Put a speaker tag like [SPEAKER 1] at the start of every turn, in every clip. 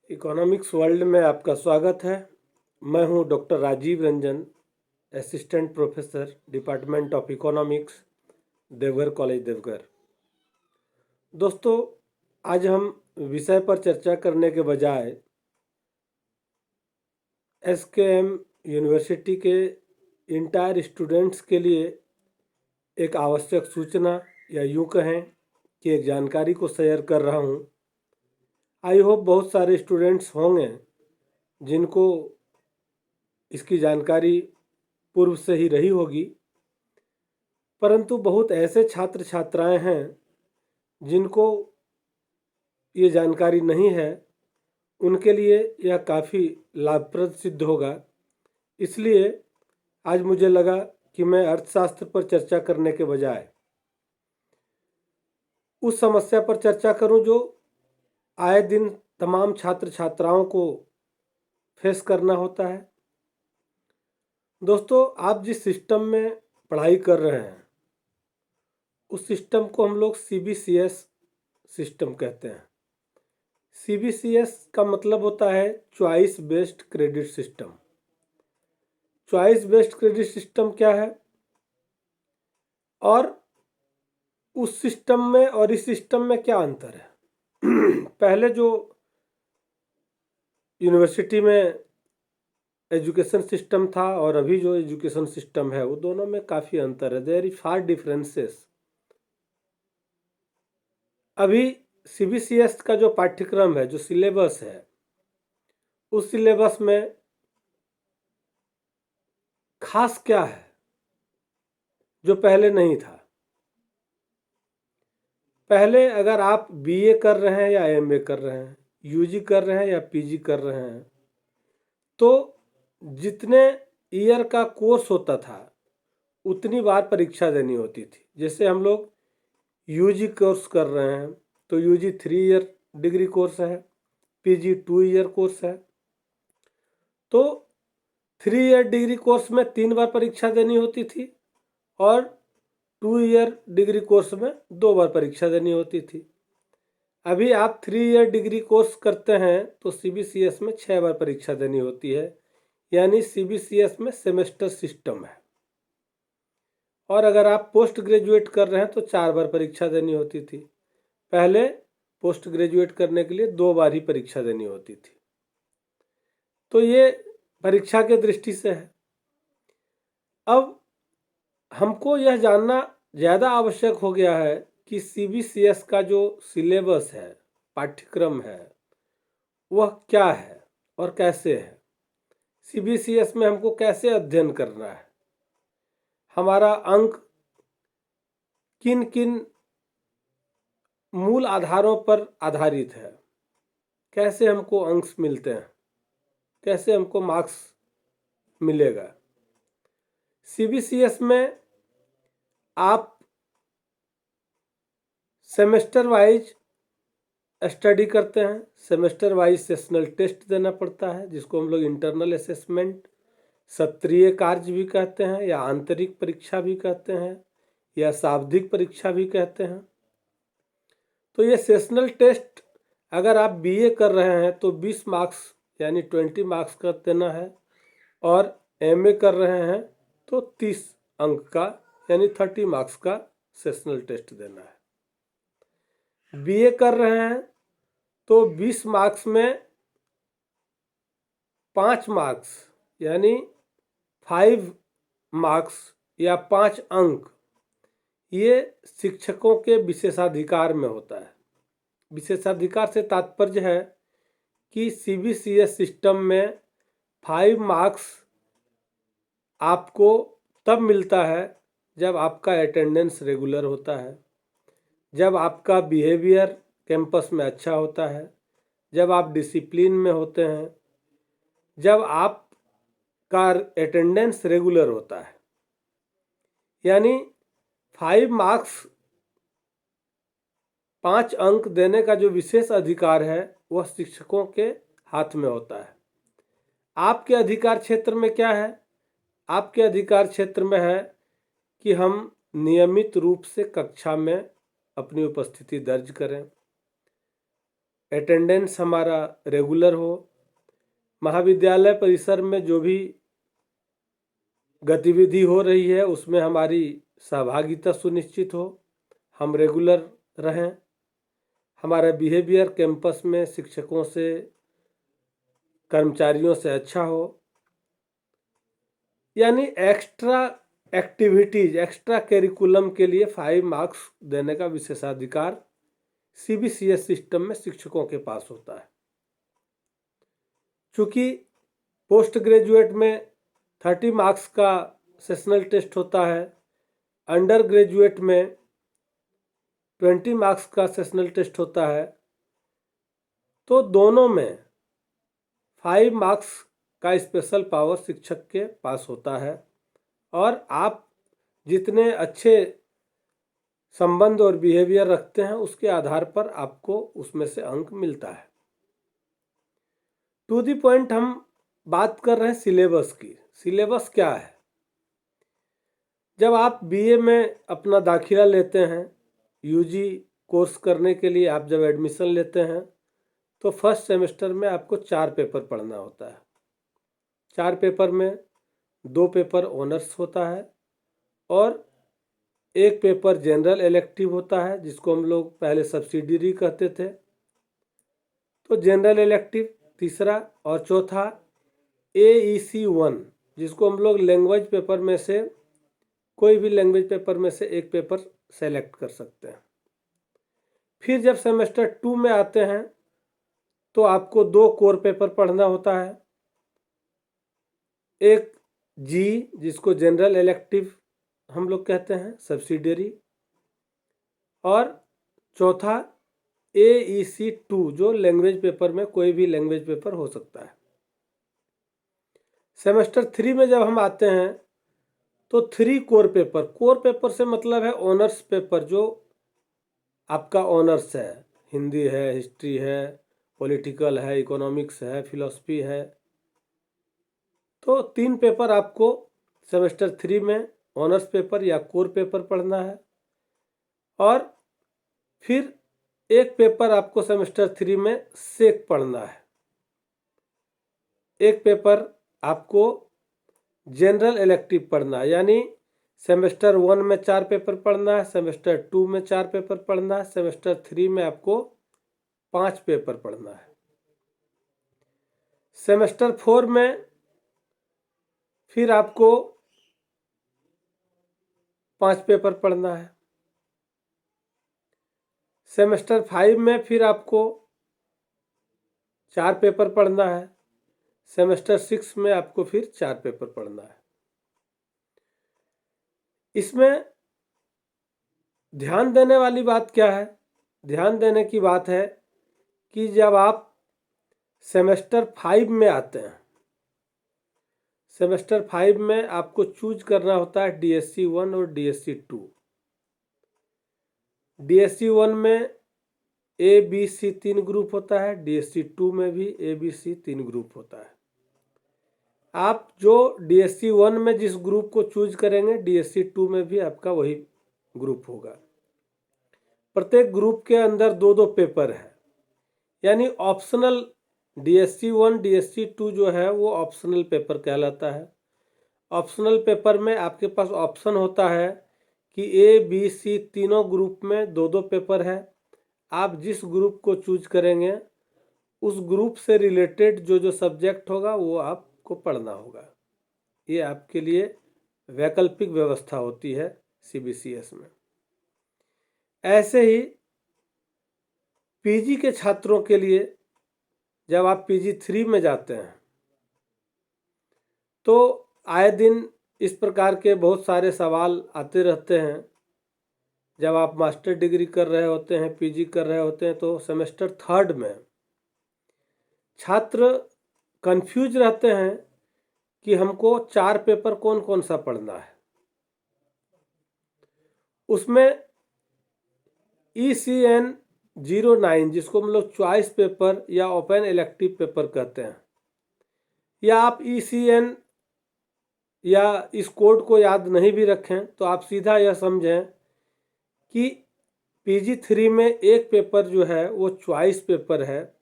[SPEAKER 1] Economics world में आपका स्वागत है। मैं हूं doctor Rajiv Ranjan, assistant professor, department of economics, Deoghar College, Deoghar. दोस्तों, आज हम विषय पर चर्चा करने के बजाय एसकेएम यूनिवर्सिटी के इंटायर स्टूडेंट्स के लिए एक आवश्यक सूचना या यूँ कहें कि एक जानकारी को शेयर कर रहा हूँ। आई होप बहुत सारे स्टूडेंट्स होंगे जिनको इसकी जानकारी पूर्व से ही रही होगी, परंतु बहुत ऐसे छात्र छात्राएं हैं जिनको ये जानकारी नहीं है। उनके लिए यह काफ़ी लाभप्रद सिद्ध होगा। इसलिए आज मुझे लगा कि मैं अर्थशास्त्र पर चर्चा करने के बजाय उस समस्या पर चर्चा करूं जो आए दिन तमाम छात्र छात्राओं को फेस करना होता है। दोस्तों, आप जिस सिस्टम में पढ़ाई कर रहे हैं उस सिस्टम को हम लोग CBCS सिस्टम कहते हैं। CBCS का मतलब होता है choice based credit system. Choice based credit system क्या है और उस सिस्टम में और इस सिस्टम में क्या अंतर है? पहले जो यूनिवर्सिटी में एजुकेशन सिस्टम था और अभी जो एजुकेशन सिस्टम है वो दोनों में काफ़ी अंतर है। There is far differences. अभी CBCS का जो पाठ्यक्रम है, जो सिलेबस है, उस सिलेबस में खास क्या है जो पहले नहीं था? पहले अगर आप BA कर रहे हैं या MA कर रहे हैं, UG कर रहे हैं या PG कर रहे हैं, तो जितने ईयर का कोर्स होता था उतनी बार परीक्षा देनी होती थी। जैसे हम लोग UG कोर्स कर रहे हैं तो UG 3 ईयर डिग्री कोर्स है, PG 2 ईयर कोर्स है। तो 3 ईयर डिग्री कोर्स में 3 बार परीक्षा देनी होती थी और 2 ईयर डिग्री कोर्स में 2 बार परीक्षा देनी होती थी। अभी आप 3 ईयर डिग्री कोर्स करते हैं तो CBCS में 6 बार परीक्षा देनी होती है, यानी CBCS में सेमेस्टर सिस्टम है। और अगर आप पोस्ट ग्रेजुएट कर रहे हैं तो 4 बार परीक्षा देनी होती थी। पहले पोस्ट ग्रेजुएट करने के लिए 2 बार ही परीक्षा देनी होती थी। तो ये परीक्षा के दृष्टि से है। अब हमको यह जानना ज़्यादा आवश्यक हो गया है कि CBCS का जो सिलेबस है, पाठ्यक्रम है, वह क्या है और कैसे है। CBCS में हमको कैसे अध्ययन करना है, हमारा अंक किन किन मूल आधारों पर आधारित है, कैसे हमको अंक मिलते हैं, कैसे हमको मार्क्स मिलेगा। CBCS में आप सेमेस्टर वाइज स्टडी करते हैं। सेमेस्टर वाइज सेशनल टेस्ट देना पड़ता है जिसको हम लोग इंटरनल असेसमेंट, सत्रीय कार्य भी कहते हैं या आंतरिक परीक्षा भी कहते हैं या शाब्दिक परीक्षा भी कहते हैं। तो ये सेशनल टेस्ट अगर आप BA कर रहे हैं तो 20 मार्क्स यानी 20 मार्क्स का देना है और MA कर रहे हैं तो 30 अंक का यानी 30 मार्क्स का सेशनल टेस्ट देना है। BA कर रहे हैं तो 20 मार्क्स में 5 मार्क्स यानी 5 मार्क्स या 5 अंक ये शिक्षकों के विशेषाधिकार में होता है। विशेषाधिकार से तात्पर्य है कि CBCS सिस्टम में 5 मार्क्स आपको तब मिलता है जब आपका अटेंडेंस रेगुलर होता है, जब आपका बिहेवियर कैंपस में अच्छा होता है, जब आप डिसिप्लिन में होते हैं, जब आपका अटेंडेंस रेगुलर होता है। यानी 5 मार्क्स 5 अंक देने का जो विशेष अधिकार है वह शिक्षकों के हाथ में होता है। आपके अधिकार क्षेत्र में क्या है? आपके अधिकार क्षेत्र में है कि हम नियमित रूप से कक्षा में अपनी उपस्थिति दर्ज करें, अटेंडेंस हमारा रेगुलर हो, महाविद्यालय परिसर में जो भी गतिविधि हो रही है उसमें हमारी सहभागिता सुनिश्चित हो, हम रेगुलर रहें, हमारा बिहेवियर कैंपस में शिक्षकों से, कर्मचारियों से अच्छा हो। यानी एक्स्ट्रा एक्टिविटीज, एक्स्ट्रा करिकुलम के लिए 5 मार्क्स देने का विशेषाधिकार सीबीसीएस सिस्टम में शिक्षकों के पास होता है। चूँकि पोस्ट ग्रेजुएट में 30 मार्क्स का सेशनल टेस्ट होता है, अंडर ग्रेजुएट में 20 मार्क्स का सेशनल टेस्ट होता है, तो दोनों में 5 मार्क्स का स्पेशल पावर शिक्षक के पास होता है और आप जितने अच्छे संबंध और बिहेवियर रखते हैं उसके आधार पर आपको उसमें से अंक मिलता है। टू दी पॉइंट हम बात कर रहे हैं सिलेबस की। सिलेबस क्या है? जब आप बीए में अपना दाखिला लेते हैं, यूजी कोर्स करने के लिए आप जब एडमिशन लेते हैं तो फर्स्ट सेमेस्टर में आपको 4 पेपर पढ़ना होता है। 4 पेपर में 2 पेपर ऑनर्स होता है और 1 पेपर जनरल इलेक्टिव होता है, जिसको हम लोग पहले सब्सिडियरी कहते थे। तो जनरल इलेक्टिव तीसरा, और चौथा AEC 1, जिसको हम लोग लैंग्वेज पेपर में से, कोई भी लैंग्वेज पेपर में से 1 पेपर सेलेक्ट कर सकते हैं। फिर जब सेमेस्टर 2 में आते हैं तो आपको 2 कोर पेपर पढ़ना होता है, एक जी जिसको जनरल इलेक्टिव हम लोग कहते हैं सब्सिडियरी, और चौथा AEC 2 जो लैंग्वेज पेपर में कोई भी लैंग्वेज पेपर हो सकता है। सेमेस्टर 3 में जब हम आते हैं तो 3 कोर पेपर से मतलब है ऑनर्स पेपर, जो आपका ऑनर्स है, हिंदी है, हिस्ट्री है, पॉलिटिकल है, इकोनॉमिक्स है, फिलॉसफी है। तो 3 पेपर आपको सेमेस्टर 3 में ऑनर्स पेपर या कोर पेपर पढ़ना है, और फिर 1 पेपर आपको सेमेस्टर 3 में सेक पढ़ना है। 1 पेपर आपको जनरल इलेक्टिव पढ़ना है, यानी सेमेस्टर 1 में 4 पेपर पढ़ना है, सेमेस्टर 2 में 4 पेपर पढ़ना है, सेमेस्टर 3 में आपको 5 पेपर पढ़ना है। सेमेस्टर 4 में फिर आपको 5 पेपर पढ़ना है। सेमेस्टर 5 में फिर आपको 4 पेपर पढ़ना है। सेमेस्टर 6 में आपको फिर 4 पेपर पढ़ना है। इसमें ध्यान देने वाली बात क्या है? ध्यान देने की बात है कि जब आप सेमेस्टर 5 में आते हैं, सेमेस्टर 5 में आपको चूज करना होता है DSC 1 और DSC 2। DSC 1 में ABC 3 ग्रुप होता है, DSC 2 में भी ABC 3 ग्रुप होता है। आप जो DSC 1 में जिस ग्रुप को चूज करेंगे, DSC 2 में भी आपका वही ग्रुप होगा। प्रत्येक ग्रुप के अंदर 2-2 पेपर है, यानी ऑप्शनल DSC 1 DSC 2 जो है वो ऑप्शनल पेपर कहलाता है। ऑप्शनल पेपर में आपके पास ऑप्शन होता है कि ABC तीनों ग्रुप में 2-2 पेपर है। आप जिस ग्रुप को चूज करेंगे उस ग्रुप से रिलेटेड जो जो सब्जेक्ट होगा वो आपको पढ़ना होगा। ये आपके लिए वैकल्पिक व्यवस्था होती है CBCS में। ऐसे ही PG के छात्रों के लिए जब आप PG 3 में जाते हैं तो आए दिन इस प्रकार के बहुत सारे सवाल आते रहते हैं। जब आप मास्टर डिग्री कर रहे होते हैं, PG कर रहे होते हैं, तो सेमेस्टर 3 में छात्र कंफ्यूज रहते हैं कि हमको 4 पेपर कौन कौन सा पढ़ना है। उसमें ECN 09 जिसको हम लोग चॉइस पेपर या ओपन इलेक्टिव पेपर कहते हैं, या आप ECN या इस कोड को याद नहीं भी रखें तो आप सीधा यह समझें कि PG3 में एक पेपर जो है वो चॉइस पेपर है,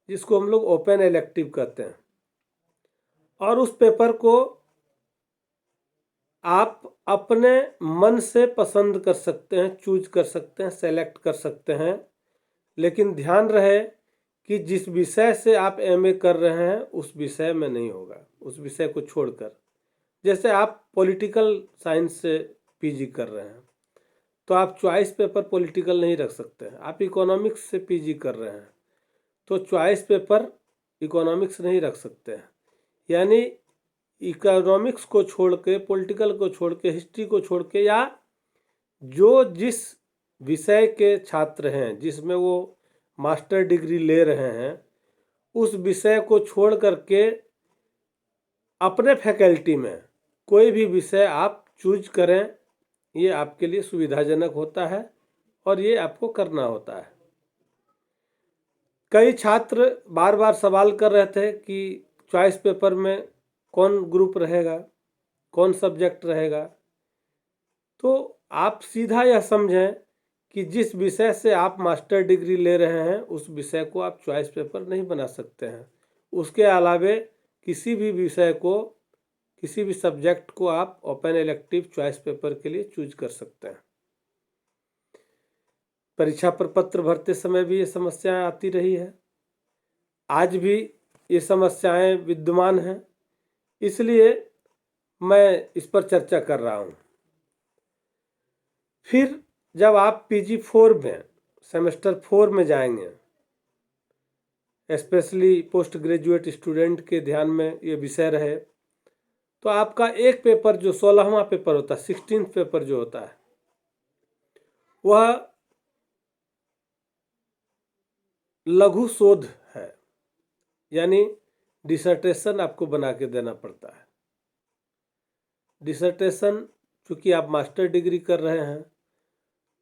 [SPEAKER 1] जिसको हम लोग ओपन इलेक्टिव कहते हैं, और उस पेपर को आप अपने मन से पसंद कर सकते हैं, चूज कर सकते हैं, सेलेक्ट कर सकते हैं। लेकिन ध्यान रहे कि जिस विषय से आप MA कर रहे हैं उस विषय में नहीं होगा, उस विषय को छोड़कर। जैसे आप पॉलिटिकल साइंस से PG कर रहे हैं तो आप चॉइस पेपर पॉलिटिकल नहीं रख सकते हैं। आप इकोनॉमिक्स से PG कर रहे हैं तो चॉइस पेपर इकोनॉमिक्स नहीं रख सकते हैं। यानी इकोनॉमिक्स को छोड़ के, पॉलिटिकल को छोड़ के, हिस्ट्री को छोड़ के, या जो जिस विषय के छात्र हैं जिसमें वो मास्टर डिग्री ले रहे हैं उस विषय को छोड़ करके अपने फैकल्टी में कोई भी विषय आप चूज करें, ये आपके लिए सुविधाजनक होता है और ये आपको करना होता है। कई छात्र बार बार सवाल कर रहे थे कि चॉइस पेपर में कौन ग्रुप रहेगा, कौन सब्जेक्ट रहेगा। तो आप सीधा यह समझें कि जिस विषय से आप मास्टर डिग्री ले रहे हैं उस विषय को आप चॉइस पेपर नहीं बना सकते हैं। उसके अलावे किसी भी विषय को, किसी भी सब्जेक्ट को आप ओपन इलेक्टिव चॉइस पेपर के लिए चूज कर सकते हैं। परीक्षा प्रपत्र भरते समय भी ये समस्याएं आती रही है, आज भी ये समस्याएं विद्यमान हैं, इसलिए मैं इस पर चर्चा कर रहा हूँ। फिर जब आप PG4 में, सेमेस्टर 4 में जाएंगे, स्पेशली पोस्ट ग्रेजुएट स्टूडेंट के ध्यान में ये विषय रहे, तो आपका एक पेपर जो 16वां पेपर होता है, 16th पेपर जो होता है, वह लघु शोध है। यानी डिसर्टेशन आपको बना के देना पड़ता है। डिसर्टेशन चूँकि आप मास्टर डिग्री कर रहे हैं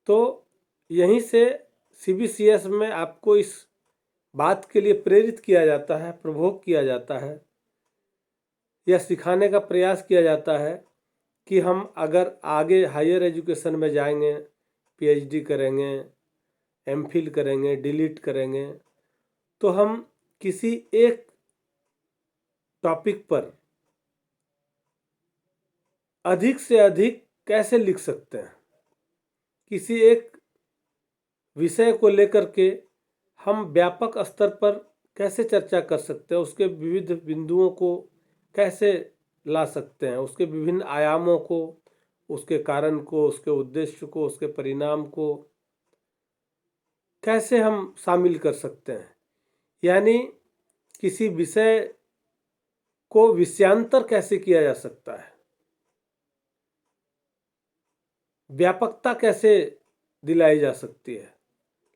[SPEAKER 1] तो यहीं से CBCS में आपको इस बात के लिए प्रेरित किया जाता है, प्रवोक किया जाता है, यह सिखाने का प्रयास किया जाता है कि हम अगर आगे हायर एजुकेशन में जाएंगे, PhD करेंगे, MPhil करेंगे, DLET करेंगे, तो हम किसी एक टॉपिक पर अधिक से अधिक कैसे लिख सकते हैं, किसी एक विषय को लेकर के हम व्यापक स्तर पर कैसे चर्चा कर सकते हैं, उसके विविध बिंदुओं को कैसे ला सकते हैं, उसके विभिन्न आयामों को, उसके कारण को, उसके उद्देश्य को, उसके परिणाम को कैसे हम शामिल कर सकते हैं। यानी किसी विषय को विषयांतर कैसे किया जा सकता है, व्यापकता कैसे दिलाई जा सकती है,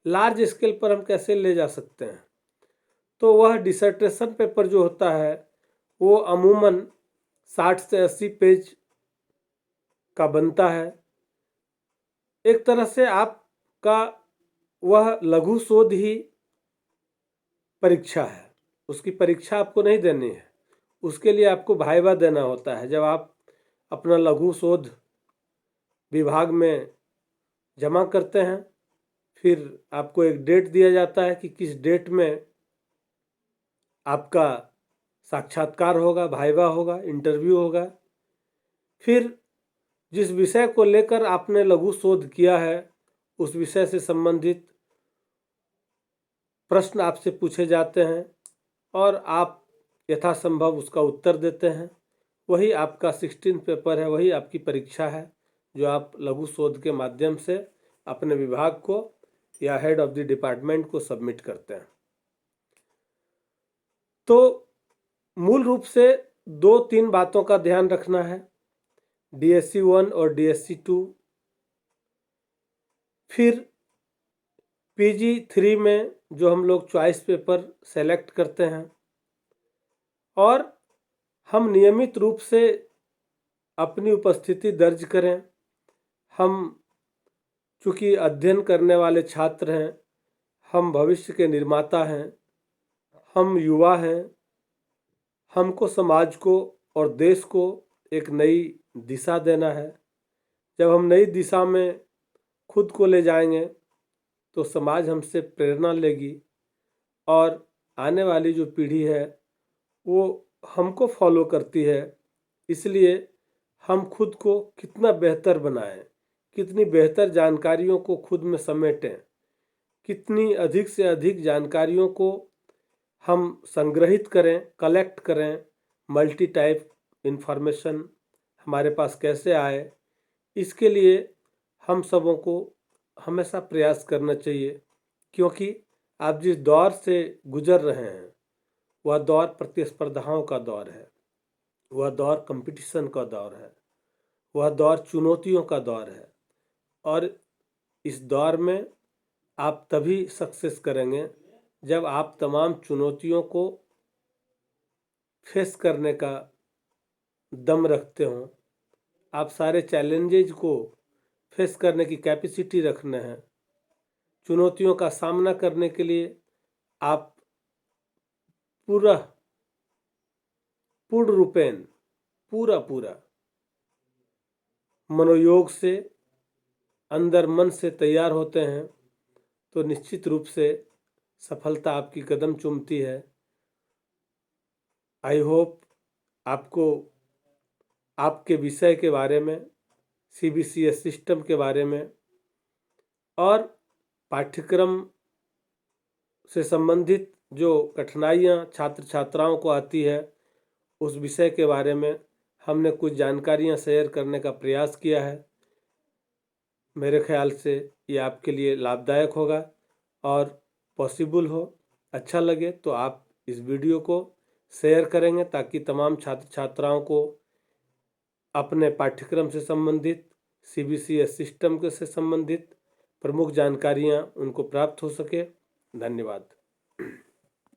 [SPEAKER 1] लार्ज स्केल पर हम कैसे ले जा सकते हैं। तो वह डिसर्टेशन पेपर जो होता है वो अमूमन 60 से 80 पेज का बनता है। एक तरह से आपका वह लघु शोध ही परीक्षा है, उसकी परीक्षा आपको नहीं देनी है, उसके लिए आपको वाइवा देना होता है। जब आप अपना लघु शोध विभाग में जमा करते हैं, फिर आपको एक डेट दिया जाता है कि किस डेट में आपका साक्षात्कार होगा, वाइवा होगा, इंटरव्यू होगा। फिर जिस विषय को लेकर आपने लघु शोध किया है उस विषय से संबंधित प्रश्न आपसे पूछे जाते हैं और आप यथासंभव उसका उत्तर देते हैं। वही आपका 16th पेपर है, वही आपकी परीक्षा है जो आप लघु शोध के माध्यम से अपने विभाग को या हेड ऑफ द डिपार्टमेंट को सबमिट करते हैं। तो मूल रूप से 2-3 बातों का ध्यान रखना है, DSC 1 और DSC 2। फिर PG3 में जो हम लोग चॉइस पेपर सेलेक्ट करते हैं और हम नियमित रूप से अपनी उपस्थिति दर्ज करें। हम चूँकि अध्ययन करने वाले छात्र हैं, हम भविष्य के निर्माता हैं, हम युवा हैं, हमको समाज को और देश को एक नई दिशा देना है। जब हम नई दिशा में खुद को ले जाएंगे तो समाज हमसे प्रेरणा लेगी और आने वाली जो पीढ़ी है वो हमको फॉलो करती है। इसलिए हम खुद को कितना बेहतर बनाएं, कितनी बेहतर जानकारियों को खुद में समेटें, कितनी अधिक से अधिक जानकारियों को हम संग्रहित करें, कलेक्ट करें, मल्टी टाइप इंफॉर्मेशन हमारे पास कैसे आए, इसके लिए हम सबों को हमेशा प्रयास करना चाहिए। क्योंकि आप जिस दौर से गुजर रहे हैं वह दौर प्रतिस्पर्धाओं का दौर है, वह दौर कंपटीशन का दौर है, वह दौर चुनौतियों का दौर है। और इस दौर में आप तभी सक्सेस करेंगे जब आप तमाम चुनौतियों को फेस करने का दम रखते हो, आप सारे चैलेंजेज को फेस करने की कैपेसिटी रखना है। चुनौतियों का सामना करने के लिए आप पूर्ण रूपेण पूरा मनोयोग से अंदर मन से तैयार होते हैं तो निश्चित रूप से सफलता आपकी कदम चूमती है। आई होप आपको आपके विषय के बारे में, CBCS सिस्टम के बारे में और पाठ्यक्रम से संबंधित जो कठिनाइयाँ छात्र छात्राओं को आती है उस विषय के बारे में हमने कुछ जानकारियाँ शेयर करने का प्रयास किया है। मेरे ख्याल से ये आपके लिए लाभदायक होगा और पॉसिबल हो, अच्छा लगे तो आप इस वीडियो को शेयर करेंगे ताकि तमाम छात्र छात्राओं को अपने पाठ्यक्रम से संबंधित, CBCS सिस्टम से संबंधित प्रमुख जानकारियाँ उनको प्राप्त हो सके। धन्यवाद।